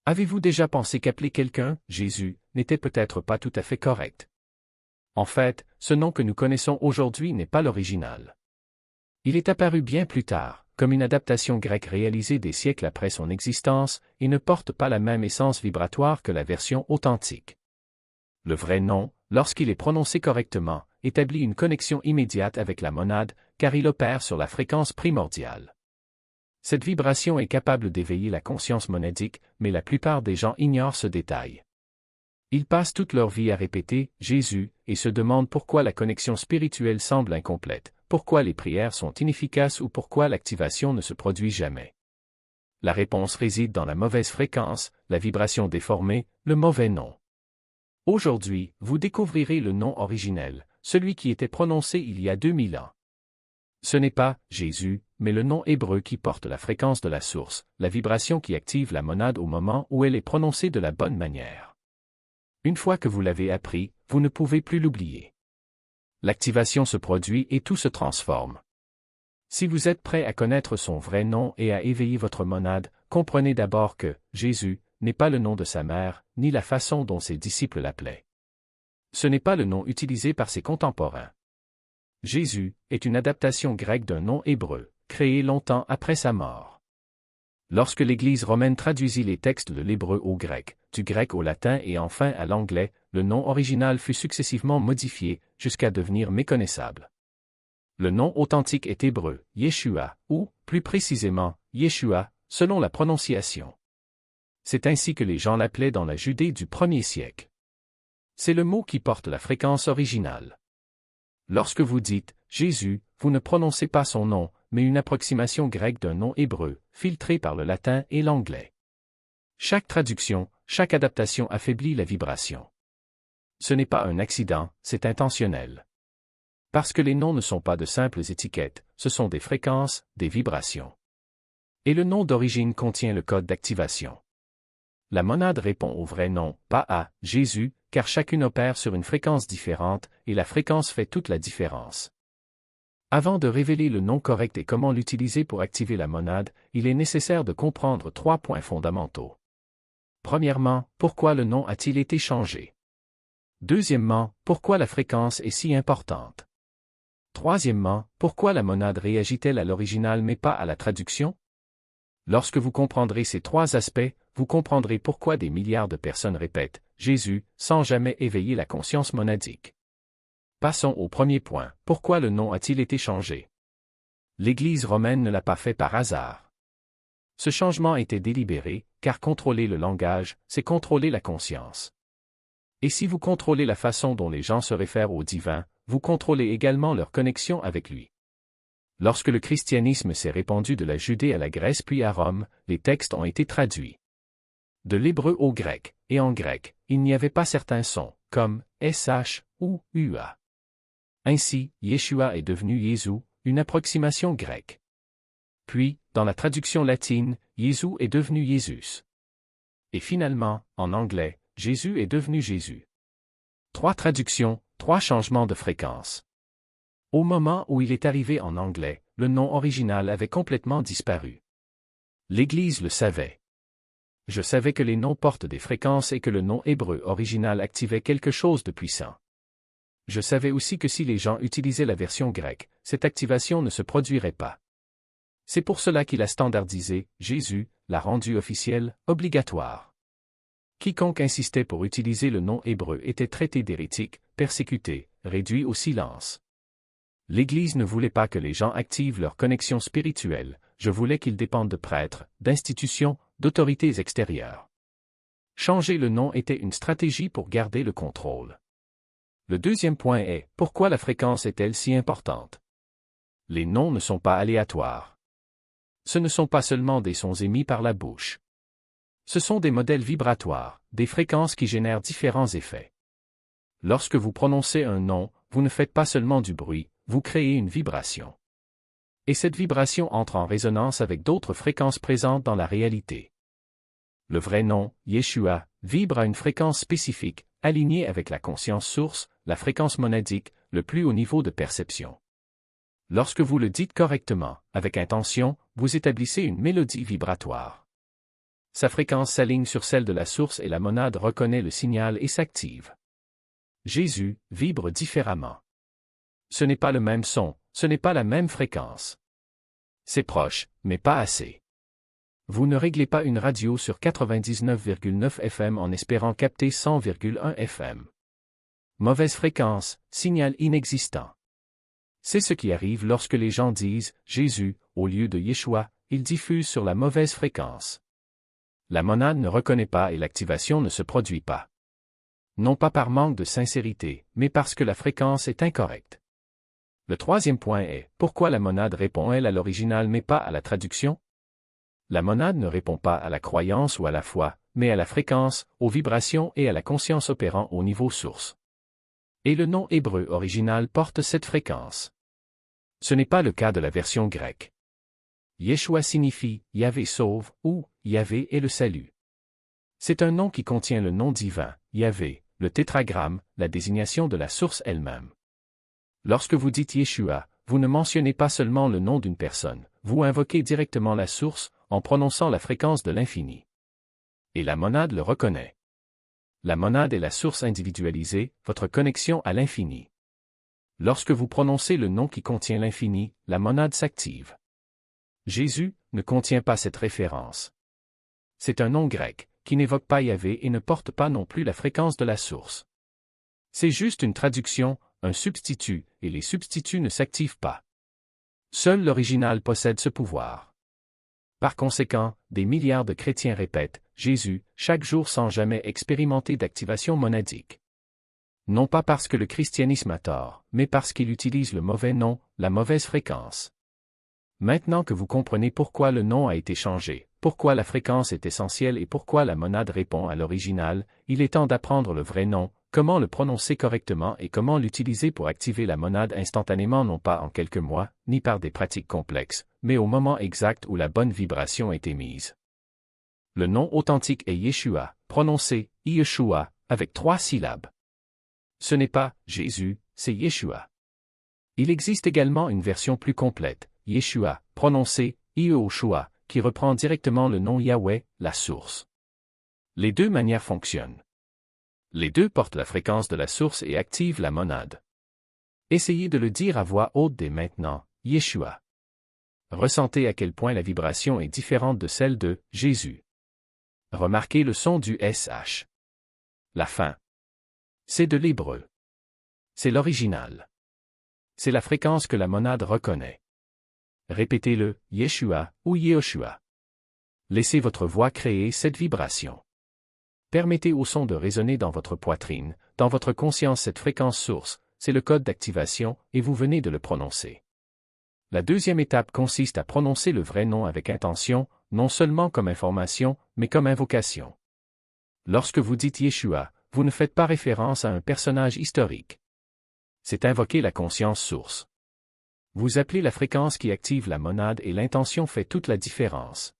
Avez-vous déjà pensé qu'appeler quelqu'un « Jésus » n'était peut-être pas tout à fait correct? En fait, ce nom que nous connaissons aujourd'hui n'est pas l'original. Il est apparu bien plus tard, comme une adaptation grecque réalisée des siècles après son existence, et ne porte pas la même essence vibratoire que la version authentique. Le vrai nom, lorsqu'il est prononcé correctement, établit une connexion immédiate avec la monade, car il opère sur la fréquence primordiale. Cette vibration est capable d'éveiller la conscience monadique, mais la plupart des gens ignorent ce détail. Ils passent toute leur vie à répéter « Jésus » et se demandent pourquoi la connexion spirituelle semble incomplète, pourquoi les prières sont inefficaces ou pourquoi l'activation ne se produit jamais. La réponse réside dans la mauvaise fréquence, la vibration déformée, le mauvais nom. Aujourd'hui, vous découvrirez le nom originel, celui qui était prononcé il y a 2000 ans. Ce n'est pas « Jésus », mais le nom hébreu qui porte la fréquence de la source, la vibration qui active la monade au moment où elle est prononcée de la bonne manière. Une fois que vous l'avez appris, vous ne pouvez plus l'oublier. L'activation se produit et tout se transforme. Si vous êtes prêt à connaître son vrai nom et à éveiller votre monade, comprenez d'abord que « Jésus » n'est pas le nom de sa mère, ni la façon dont ses disciples l'appelaient. Ce n'est pas le nom utilisé par ses contemporains. Jésus est une adaptation grecque d'un nom hébreu, créé longtemps après sa mort. Lorsque l'Église romaine traduisit les textes de l'hébreu au grec, du grec au latin et enfin à l'anglais, le nom original fut successivement modifié, jusqu'à devenir méconnaissable. Le nom authentique est hébreu, Yeshua, ou, plus précisément, Yeshua, selon la prononciation. C'est ainsi que les gens l'appelaient dans la Judée du 1er siècle. C'est le mot qui porte la fréquence originale. Lorsque vous dites « Jésus », vous ne prononcez pas son nom, mais une approximation grecque d'un nom hébreu, filtré par le latin et l'anglais. Chaque traduction, chaque adaptation affaiblit la vibration. Ce n'est pas un accident, c'est intentionnel. Parce que les noms ne sont pas de simples étiquettes, ce sont des fréquences, des vibrations. Et le nom d'origine contient le code d'activation. La monade répond au vrai nom, pas à « Jésus », car chacune opère sur une fréquence différente, et la fréquence fait toute la différence. Avant de révéler le nom correct et comment l'utiliser pour activer la monade, il est nécessaire de comprendre 3 points fondamentaux. Premièrement, pourquoi le nom a-t-il été changé? Deuxièmement, pourquoi la fréquence est si importante? Troisièmement, pourquoi la monade réagit-elle à l'original mais pas à la traduction? Lorsque vous comprendrez ces 3 aspects, vous comprendrez pourquoi des milliards de personnes répètent « Jésus » sans jamais éveiller la conscience monadique. Passons au premier point, pourquoi le nom a-t-il été changé? L'Église romaine ne l'a pas fait par hasard. Ce changement était délibéré, car contrôler le langage, c'est contrôler la conscience. Et si vous contrôlez la façon dont les gens se réfèrent au divin, vous contrôlez également leur connexion avec lui. Lorsque le christianisme s'est répandu de la Judée à la Grèce puis à Rome, les textes ont été traduits. De l'hébreu au grec, et en grec, il n'y avait pas certains sons, comme sh ou ua. Ainsi, Yeshua est devenu Jésus, une approximation grecque. Puis, dans la traduction latine, Jésus est devenu Jésus. Et finalement, en anglais, Jésus est devenu Jésus. 3 traductions, 3 changements de fréquence. Au moment où il est arrivé en anglais, le nom original avait complètement disparu. L'Église le savait. Je savais que les noms portent des fréquences et que le nom hébreu original activait quelque chose de puissant. Je savais aussi que si les gens utilisaient la version grecque, cette activation ne se produirait pas. C'est pour cela qu'il a standardisé, Jésus, l'a rendu officiel, obligatoire. Quiconque insistait pour utiliser le nom hébreu était traité d'hérétique, persécuté, réduit au silence. L'Église ne voulait pas que les gens activent leur connexion spirituelle, je voulais qu'ils dépendent de prêtres, d'institutions, d'autorités extérieures. Changer le nom était une stratégie pour garder le contrôle. Le deuxième point est, pourquoi la fréquence est-elle si importante? Les noms ne sont pas aléatoires. Ce ne sont pas seulement des sons émis par la bouche. Ce sont des modèles vibratoires, des fréquences qui génèrent différents effets. Lorsque vous prononcez un nom, vous ne faites pas seulement du bruit, vous créez une vibration. Et cette vibration entre en résonance avec d'autres fréquences présentes dans la réalité. Le vrai nom, Yeshua, vibre à une fréquence spécifique, alignée avec la conscience source, la fréquence monadique, le plus haut niveau de perception. Lorsque vous le dites correctement, avec intention, vous établissez une mélodie vibratoire. sa fréquence s'aligne sur celle de la source et la monade reconnaît le signal et s'active. Jésus vibre différemment. Ce n'est pas le même son, ce n'est pas la même fréquence. C'est proche, mais pas assez. Vous ne réglez pas une radio sur 99,9 FM en espérant capter 100,1 FM. Mauvaise fréquence, signal inexistant. C'est ce qui arrive lorsque les gens disent « Jésus » au lieu de « Yeshua », ils diffusent sur la mauvaise fréquence. La monade ne reconnaît pas et l'activation ne se produit pas. Non pas par manque de sincérité, mais parce que la fréquence est incorrecte. Le troisième point est, pourquoi la monade répond-elle à l'original mais pas à la traduction? La monade ne répond pas à la croyance ou à la foi, mais à la fréquence, aux vibrations et à la conscience opérant au niveau source. Et le nom hébreu original porte cette fréquence. Ce n'est pas le cas de la version grecque. Yeshua signifie « Yahvé sauve » ou « Yahvé est le salut ». C'est un nom qui contient le nom divin, Yahvé, le tétragramme, la désignation de la source elle-même. Lorsque vous dites Yeshua, vous ne mentionnez pas seulement le nom d'une personne, vous invoquez directement la source, en prononçant la fréquence de l'infini. Et la monade le reconnaît. La monade est la source individualisée, votre connexion à l'infini. Lorsque vous prononcez le nom qui contient l'infini, la monade s'active. Jésus ne contient pas cette référence. C'est un nom grec, qui n'évoque pas Yahvé et ne porte pas non plus la fréquence de la source. C'est juste une traduction, un substitut, et les substituts ne s'activent pas. Seul l'original possède ce pouvoir. Par conséquent, des milliards de chrétiens répètent « Jésus » chaque jour sans jamais expérimenter d'activation monadique. Non pas parce que le christianisme a tort, mais parce qu'il utilise le mauvais nom, la mauvaise fréquence. Maintenant que vous comprenez pourquoi le nom a été changé, pourquoi la fréquence est essentielle et pourquoi la monade répond à l'original, il est temps d'apprendre le vrai nom, comment le prononcer correctement et comment l'utiliser pour activer la monade instantanément non pas en quelques mois, ni par des pratiques complexes, mais au moment exact où la bonne vibration est émise. Le nom authentique est Yeshua, prononcé Yeshua, avec 3 syllabes. Ce n'est pas Jésus, c'est Yeshua. Il existe également une version plus complète, Yeshua, prononcé Yehoshua, qui reprend directement le nom Yahweh, la source. Les deux manières fonctionnent. Les deux portent la fréquence de la source et activent la monade. Essayez de le dire à voix haute dès maintenant, Yeshua. Ressentez à quel point la vibration est différente de celle de Jésus. Remarquez le son du SH. La fin. C'est de l'hébreu. C'est l'original. C'est la fréquence que la monade reconnaît. Répétez-le, Yeshua ou Yehoshua. Laissez votre voix créer cette vibration. Permettez au son de résonner dans votre poitrine, dans votre conscience cette fréquence source, c'est le code d'activation, et vous venez de le prononcer. La deuxième étape consiste à prononcer le vrai nom avec intention, non seulement comme information, mais comme invocation. Lorsque vous dites Yeshua, vous ne faites pas référence à un personnage historique. C'est invoquer la conscience source. Vous appelez la fréquence qui active la monade et l'intention fait toute la différence.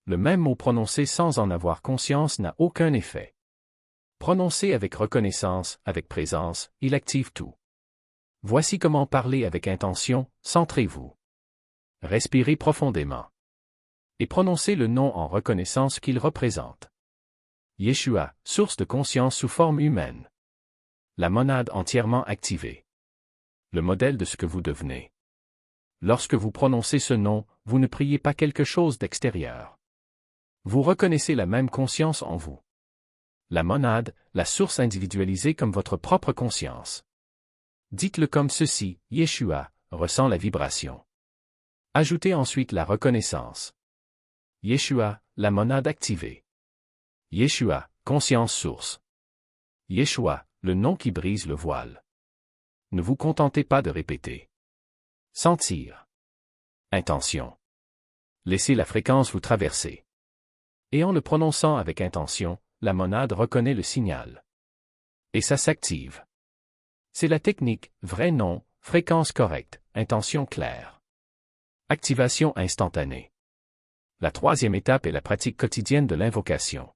Le même mot prononcé sans en avoir conscience n'a aucun effet. Prononcé avec reconnaissance, avec présence, il active tout. Voici comment parler avec intention, centrez-vous. Respirez profondément. Et prononcez le nom en reconnaissance qu'il représente. Yeshua, source de conscience sous forme humaine. La monade entièrement activée. Le modèle de ce que vous devenez. Lorsque vous prononcez ce nom, vous ne priez pas quelque chose d'extérieur. Vous reconnaissez la même conscience en vous. La monade, la source individualisée comme votre propre conscience. Dites-le comme ceci, Yeshua, ressent la vibration. Ajoutez ensuite la reconnaissance. Yeshua, la monade activée. Yeshua, conscience source. Yeshua, le nom qui brise le voile. Ne vous contentez pas de répéter. Sentir. Intention. Laissez la fréquence vous traverser. Et en le prononçant avec intention, la monade reconnaît le signal. Et ça s'active. C'est la technique, vrai nom, fréquence correcte, intention claire. Activation instantanée. La troisième étape est la pratique quotidienne de l'invocation.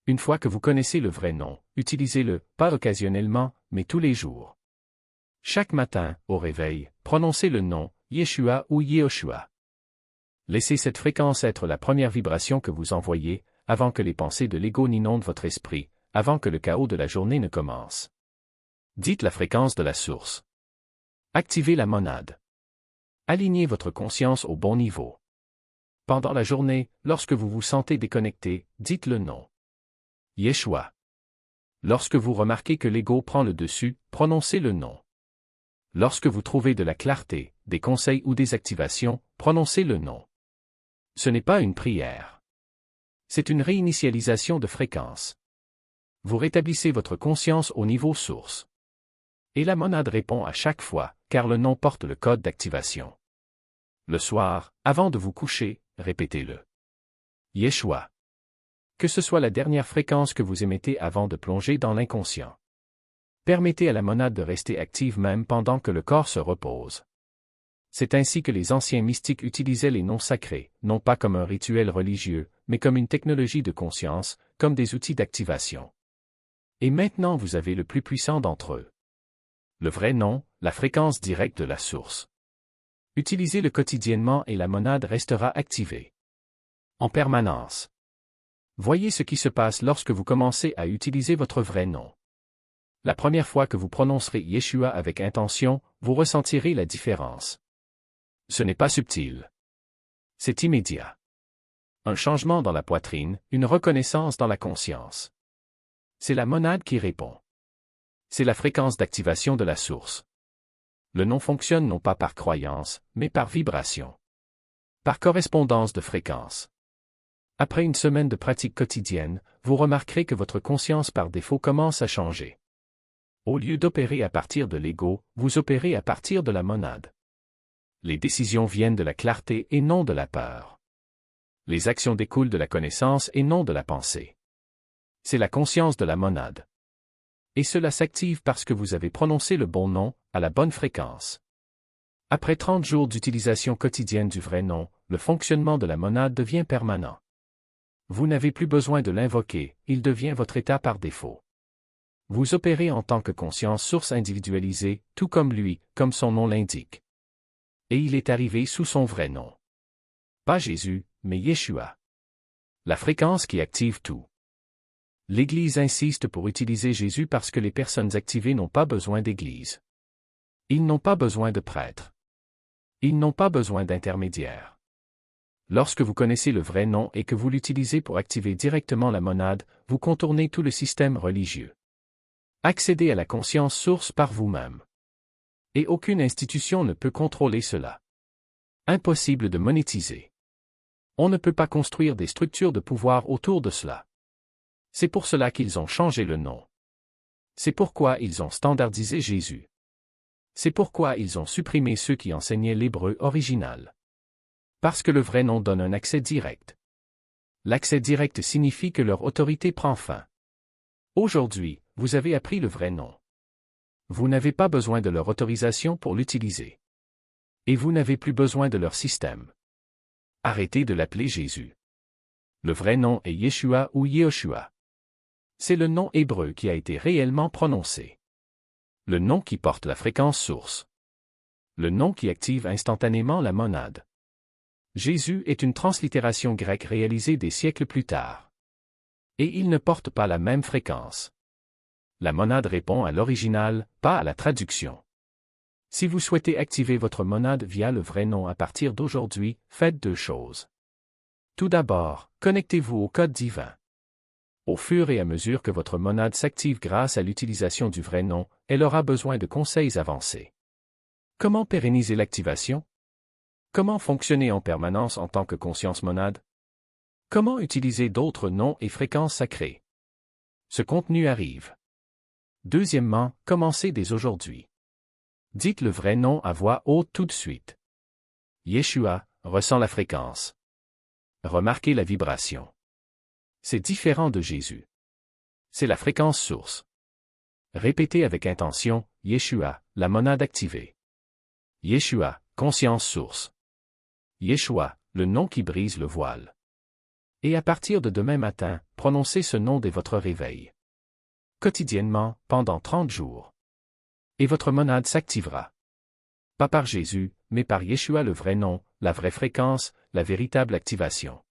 Une fois que vous connaissez le vrai nom, utilisez-le, pas occasionnellement, mais tous les jours. Chaque matin, au réveil, prononcez le nom, Yeshua ou Yehoshua. Laissez cette fréquence être la première vibration que vous envoyez, avant que les pensées de l'ego n'inondent votre esprit, avant que le chaos de la journée ne commence. Dites la fréquence de la source. Activez la monade. Alignez votre conscience au bon niveau. Pendant la journée, lorsque vous vous sentez déconnecté, dites le nom. Yeshua. Lorsque vous remarquez que l'ego prend le dessus, prononcez le nom. Lorsque vous trouvez de la clarté, des conseils ou des activations, prononcez le nom. Ce n'est pas une prière. C'est une réinitialisation de fréquence. Vous rétablissez votre conscience au niveau source. Et la monade répond à chaque fois, car le nom porte le code d'activation. Le soir, avant de vous coucher, répétez-le. Yeshua. Que ce soit la dernière fréquence que vous émettez avant de plonger dans l'inconscient. Permettez à la monade de rester active même pendant que le corps se repose. C'est ainsi que les anciens mystiques utilisaient les noms sacrés, non pas comme un rituel religieux, mais comme une technologie de conscience, comme des outils d'activation. Et maintenant vous avez le plus puissant d'entre eux. Le vrai nom, la fréquence directe de la source. Utilisez-le quotidiennement et la monade restera activée. En permanence. Voyez ce qui se passe lorsque vous commencez à utiliser votre vrai nom. La première fois que vous prononcerez Yeshua avec intention, vous ressentirez la différence. Ce n'est pas subtil. C'est immédiat. Un changement dans la poitrine, une reconnaissance dans la conscience. C'est la monade qui répond. C'est la fréquence d'activation de la source. Le nom fonctionne non pas par croyance, mais par vibration. Par correspondance de fréquence. Après une semaine de pratique quotidienne, vous remarquerez que votre conscience par défaut commence à changer. Au lieu d'opérer à partir de l'ego, vous opérez à partir de la monade. Les décisions viennent de la clarté et non de la peur. Les actions découlent de la connaissance et non de la pensée. C'est la conscience de la monade. Et cela s'active parce que vous avez prononcé le bon nom, à la bonne fréquence. Après 30 jours d'utilisation quotidienne du vrai nom, le fonctionnement de la monade devient permanent. Vous n'avez plus besoin de l'invoquer, il devient votre état par défaut. Vous opérez en tant que conscience source individualisée, tout comme lui, comme son nom l'indique. Et il est arrivé sous son vrai nom. Pas Jésus, mais Yeshua. La fréquence qui active tout. L'Église insiste pour utiliser Jésus parce que les personnes activées n'ont pas besoin d'Église. Ils n'ont pas besoin de prêtres. Ils n'ont pas besoin d'intermédiaires. Lorsque vous connaissez le vrai nom et que vous l'utilisez pour activer directement la monade, vous contournez tout le système religieux. Accédez à la conscience source par vous-même. Et aucune institution ne peut contrôler cela. Impossible de monétiser. On ne peut pas construire des structures de pouvoir autour de cela. C'est pour cela qu'ils ont changé le nom. C'est pourquoi ils ont standardisé Jésus. C'est pourquoi ils ont supprimé ceux qui enseignaient l'hébreu original. Parce que le vrai nom donne un accès direct. L'accès direct signifie que leur autorité prend fin. Aujourd'hui, vous avez appris le vrai nom. Vous n'avez pas besoin de leur autorisation pour l'utiliser. Et vous n'avez plus besoin de leur système. Arrêtez de l'appeler Jésus. Le vrai nom est Yeshua ou Yehoshua. C'est le nom hébreu qui a été réellement prononcé. Le nom qui porte la fréquence source. Le nom qui active instantanément la monade. Jésus est une translittération grecque réalisée des siècles plus tard. Et il ne porte pas la même fréquence. La monade répond à l'original, pas à la traduction. Si vous souhaitez activer votre monade via le vrai nom à partir d'aujourd'hui, faites 2 choses. Tout d'abord, connectez-vous au code divin. Au fur et à mesure que votre monade s'active grâce à l'utilisation du vrai nom, elle aura besoin de conseils avancés. Comment pérenniser l'activation? Comment fonctionner en permanence en tant que conscience monade? Comment utiliser d'autres noms et fréquences sacrées? Ce contenu arrive. Deuxièmement, commencez dès aujourd'hui. Dites le vrai nom à voix haute tout de suite. Yeshua, ressent la fréquence. Remarquez la vibration. C'est différent de Jésus. C'est la fréquence source. Répétez avec intention, Yeshua, la monade activée. Yeshua, conscience source. Yeshua, le nom qui brise le voile. Et à partir de demain matin, prononcez ce nom dès votre réveil. Quotidiennement, pendant 30 jours. Et votre monade s'activera. Pas par Jésus, mais par Yeshua le vrai nom, la vraie fréquence, la véritable activation.